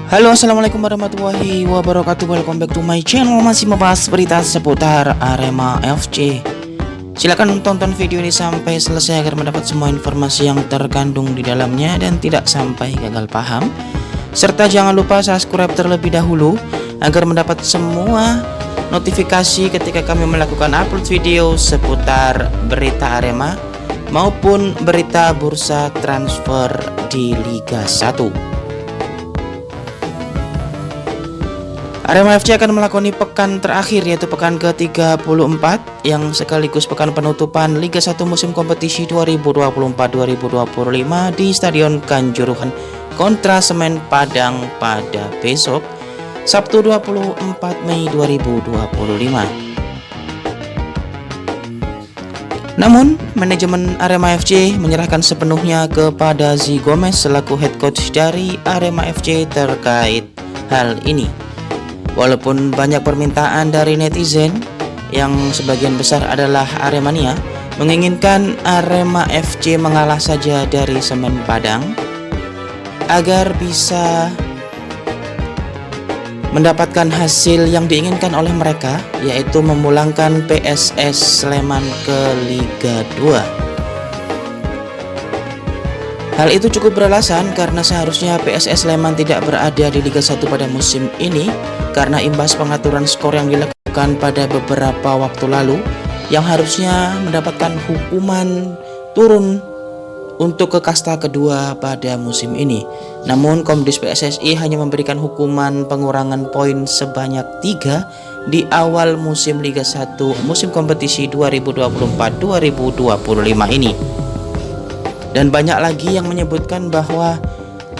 Halo, assalamualaikum warahmatullahi wabarakatuh. Welcome back to my channel. Masih membahas berita seputar Arema FC. Silakan tonton video ini sampai selesai agar mendapat semua informasi yang terkandung di dalamnya dan tidak sampai gagal paham. Serta jangan lupa subscribe terlebih dahulu agar mendapat semua notifikasi ketika kami melakukan upload video seputar berita Arema maupun berita bursa transfer di Liga 1. Arema FC akan melakoni pekan terakhir yaitu pekan ke-34 yang sekaligus pekan penutupan Liga 1 musim kompetisi 2024-2025 di Stadion Kanjuruhan kontra Semen Padang pada besok Sabtu 24 Mei 2025. Namun, manajemen Arema FC menyerahkan sepenuhnya kepada Zi Gomez selaku head coach dari Arema FC terkait hal ini. Walaupun banyak permintaan dari netizen yang sebagian besar adalah Aremania menginginkan Arema FC mengalah saja dari Semen Padang agar bisa mendapatkan hasil yang diinginkan oleh mereka, yaitu memulangkan PSS Sleman ke Liga 2. Hal itu cukup beralasan karena seharusnya PSS Sleman tidak berada di Liga 1 pada musim ini karena imbas pengaturan skor yang dilakukan pada beberapa waktu lalu yang harusnya mendapatkan hukuman turun untuk ke kasta kedua pada musim ini. Namun Komdis PSSI hanya memberikan hukuman pengurangan poin sebanyak 3 di awal musim Liga 1 musim kompetisi 2024-2025 ini. Dan banyak lagi yang menyebutkan bahwa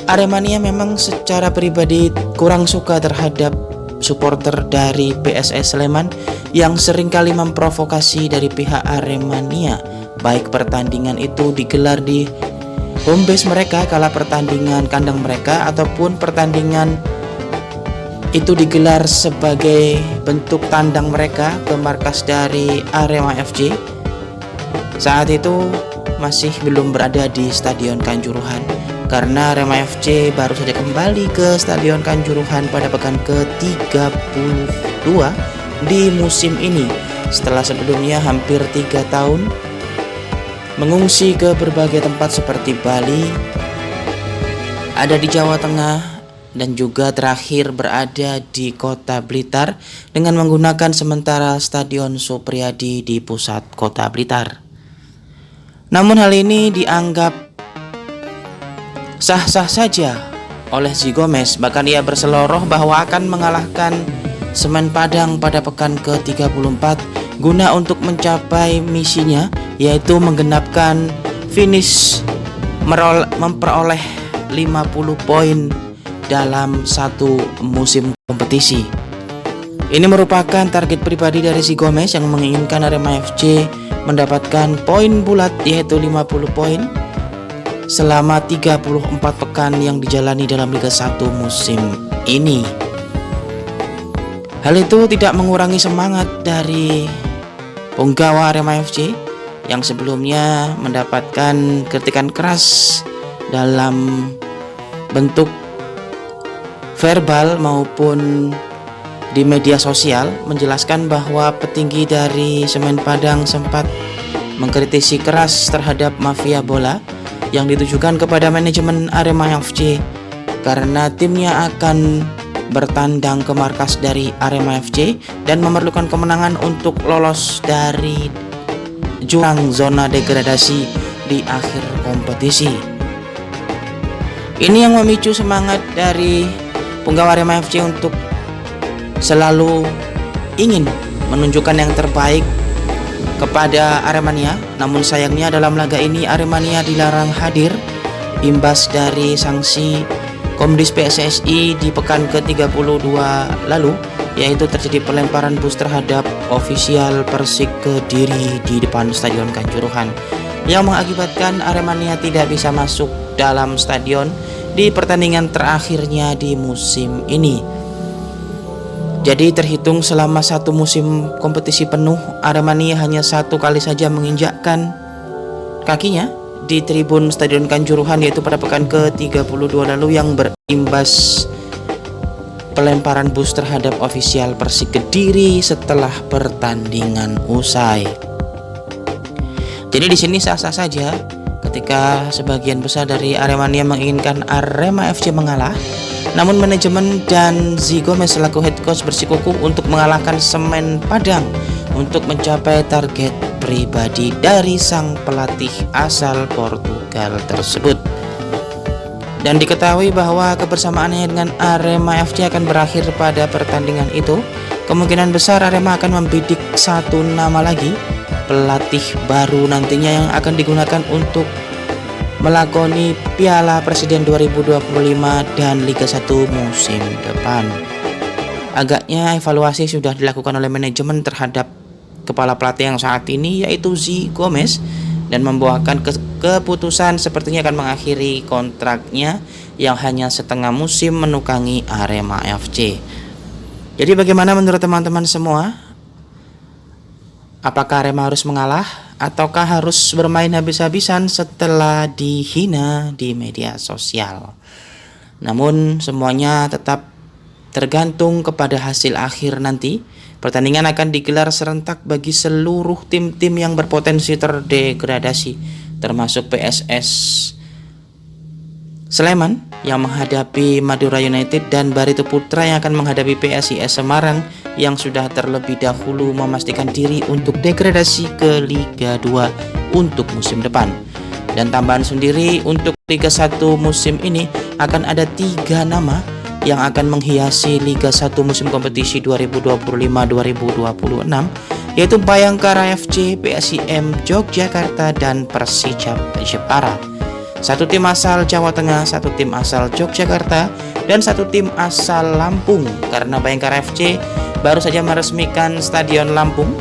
Aremania memang secara pribadi kurang suka terhadap supporter dari PSS Sleman yang seringkali memprovokasi dari pihak Aremania, baik pertandingan itu digelar di home base mereka kala pertandingan kandang mereka ataupun pertandingan itu digelar sebagai bentuk tandang mereka ke markas dari Arema FC. Saat itu masih belum berada di Stadion Kanjuruhan karena Arema FC baru saja kembali ke Stadion Kanjuruhan pada pekan ke-32 di musim ini setelah sebelumnya hampir 3 tahun mengungsi ke berbagai tempat seperti Bali, ada di Jawa Tengah, dan juga terakhir berada di Kota Blitar dengan menggunakan sementara Stadion Supriyadi di pusat Kota Blitar. Namun hal ini dianggap sah-sah saja oleh Zi Gomez, bahkan ia berseloroh bahwa akan mengalahkan Semen Padang pada pekan ke-34 guna untuk mencapai misinya, yaitu menggenapkan finish memperoleh 50 poin dalam satu musim kompetisi. Ini merupakan target pribadi dari Zi Gomez yang menginginkan Arema FC mendapatkan poin bulat yaitu 50 poin selama 34 pekan yang dijalani dalam Liga 1 musim ini. Hal itu tidak mengurangi semangat dari punggawa Arema FC yang sebelumnya mendapatkan kritikan keras dalam bentuk verbal maupun di media sosial, menjelaskan bahwa petinggi dari Semen Padang sempat mengkritisi keras terhadap mafia bola yang ditujukan kepada manajemen Arema FC karena timnya akan bertandang ke markas dari Arema FC dan memerlukan kemenangan untuk lolos dari jurang zona degradasi di akhir kompetisi. Ini yang memicu semangat dari punggawa Arema FC untuk selalu ingin menunjukkan yang terbaik kepada Aremania. Namun sayangnya dalam laga ini Aremania dilarang hadir imbas dari sanksi Komdis PSSI di pekan ke-32 lalu, yaitu terjadi pelemparan bus terhadap ofisial Persik Kediri di depan Stadion Kanjuruhan yang mengakibatkan Aremania tidak bisa masuk dalam stadion di pertandingan terakhirnya di musim ini. Jadi terhitung selama satu musim kompetisi penuh, Aremania hanya satu kali saja menginjakkan kakinya di tribun Stadion Kanjuruhan, yaitu pada pekan ke-32 lalu yang berimbas pelemparan bus terhadap ofisial Persik Kediri setelah pertandingan usai. Jadi di sini sah-sah saja ketika sebagian besar dari Aremania menginginkan Arema FC mengalah, namun manajemen dan Zigomez selaku head coach bersikukuh untuk mengalahkan Semen Padang untuk mencapai target pribadi dari sang pelatih asal Portugal tersebut. Dan diketahui bahwa kebersamaannya dengan Arema FC akan berakhir pada pertandingan itu. Kemungkinan besar Arema akan membidik satu nama lagi pelatih baru nantinya yang akan digunakan untuk melakoni Piala Presiden 2025 dan Liga 1 musim depan. Agaknya evaluasi sudah dilakukan oleh manajemen terhadap kepala pelatih yang saat ini, yaitu Zigomez, dan membuahkan keputusan sepertinya akan mengakhiri kontraknya yang hanya setengah musim menukangi Arema FC. Jadi bagaimana menurut teman-teman semua? Apakah Arema harus mengalah ataukah harus bermain habis-habisan setelah dihina di media sosial? Namun semuanya tetap tergantung kepada hasil akhir nanti. Pertandingan akan digelar serentak bagi seluruh tim-tim yang berpotensi terdegradasi, termasuk PSS Sleman yang menghadapi Madura United dan Barito Putra yang akan menghadapi PSIS Semarang yang sudah terlebih dahulu memastikan diri untuk degradasi ke Liga 2 untuk musim depan. Dan tambahan sendiri, untuk Liga 1 musim ini akan ada 3 nama yang akan menghiasi Liga 1 musim kompetisi 2025-2026, yaitu Bayangkara FC, PSIM Yogyakarta, dan Persijap Jepara. 1 tim asal Jawa Tengah, 1 tim asal Yogyakarta, dan 1 tim asal Lampung, karena Bayangkara FC baru saja meresmikan Stadion Lampung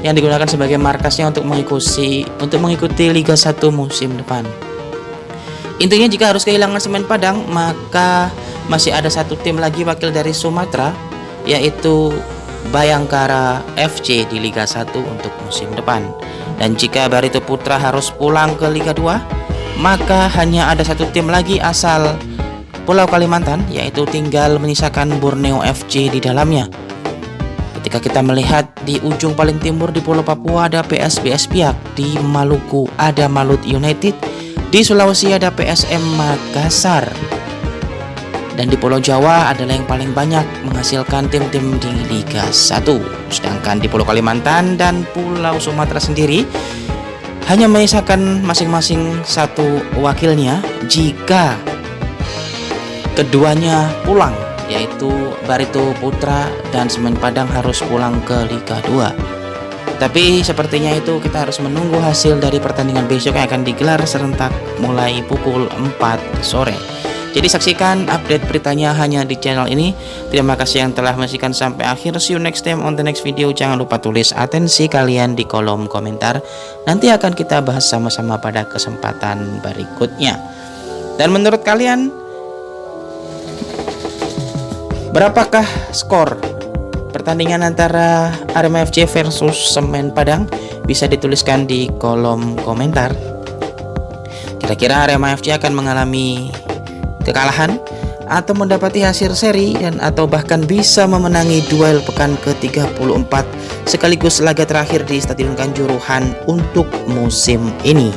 yang digunakan sebagai markasnya untuk mengikuti Liga 1 musim depan. Intinya jika harus kehilangan Semen Padang, maka masih ada 1 tim lagi wakil dari Sumatera, yaitu Bayangkara FC di Liga 1 untuk musim depan. Dan jika Barito Putra harus pulang ke Liga 2, maka hanya ada 1 tim lagi asal Pulau Kalimantan, yaitu tinggal menyisakan Borneo FC di dalamnya. Ketika kita melihat di ujung paling timur di Pulau Papua ada PSBS Piak, di Maluku ada Malut United, di Sulawesi ada PSM Makassar, dan di Pulau Jawa adalah yang paling banyak menghasilkan tim-tim di Liga 1. Sedangkan di Pulau Kalimantan dan Pulau Sumatera sendiri hanya menyisakan masing-masing 1 wakilnya jika keduanya pulang, yaitu Barito Putra dan Semen Padang harus pulang ke Liga 2. Tapi sepertinya itu kita harus menunggu hasil dari pertandingan besok yang akan digelar serentak mulai pukul 4 sore. Jadi saksikan update beritanya hanya di channel ini. Terima kasih yang telah menyaksikan sampai akhir. See you next time on the next video. Jangan lupa tulis atensi kalian di kolom komentar. Nanti akan kita bahas sama-sama pada kesempatan berikutnya. Dan menurut kalian, berapakah skor pertandingan antara Arema FC versus Semen Padang? Bisa dituliskan di kolom komentar. Kira-kira Arema FC akan mengalami kekalahan atau mendapati hasil seri dan atau bahkan bisa memenangi duel pekan ke-34 sekaligus laga terakhir di Stadion Kanjuruhan untuk musim ini?